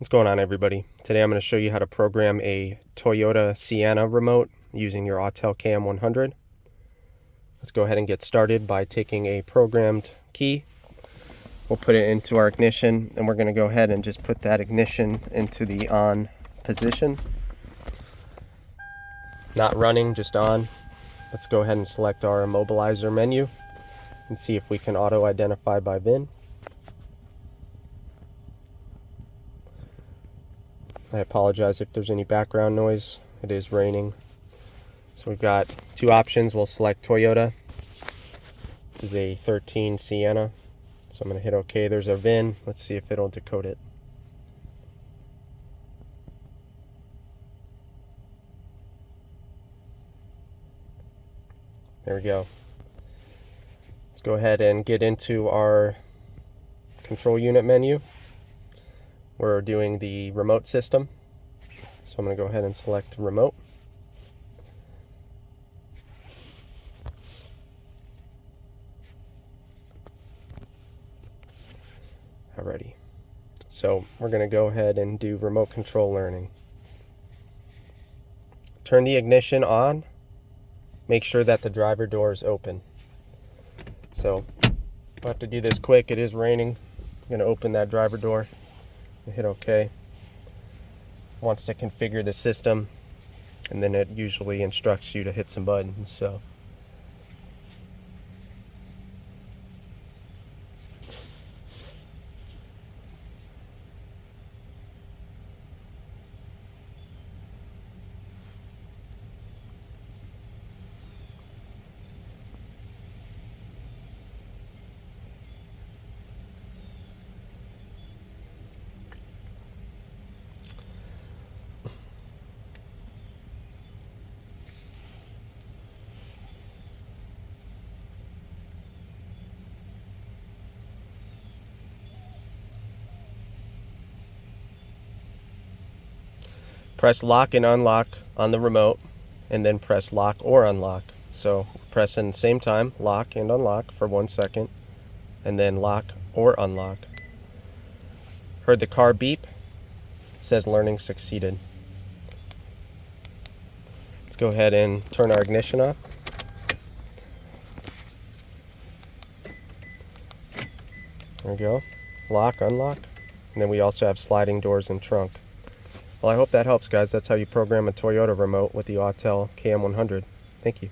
What's going on, everybody? Today I'm going to show you how to program a Toyota Sienna remote using your Autel KM100. Let's go ahead and get started by taking a programmed key. We'll put it into our ignition, and we're going to go ahead and just put that ignition into the on position. Not running, just on. Let's go ahead and select our immobilizer menu and see if we can auto identify by VIN. I apologize if there's any background noise. It is raining. So we've got two options. We'll select Toyota. This is a 13 Sienna. So I'm going to hit OK. There's our VIN. Let's see if it'll decode it. There we go. Let's go ahead and get into our control unit menu. We're doing the remote system. So I'm going to go ahead and select remote. Alrighty. So we're going to go ahead and do remote control learning. Turn the ignition on. Make sure that the driver door is open. So I'll have to do this quick. It is raining. I'm going to open that driver door and hit OK. Wants to configure the system, and then it usually instructs you to hit some buttons. So press lock and unlock on the remote, and then press lock or unlock. So press in the same time, lock and unlock for 1 second, and then lock or unlock. Heard the car beep. It says learning succeeded. Let's go ahead and turn our ignition off. There we go. Lock, unlock. And then we also have sliding doors and trunk. Well, I hope that helps, guys. That's how you program a Toyota remote with the Autel KM100. Thank you.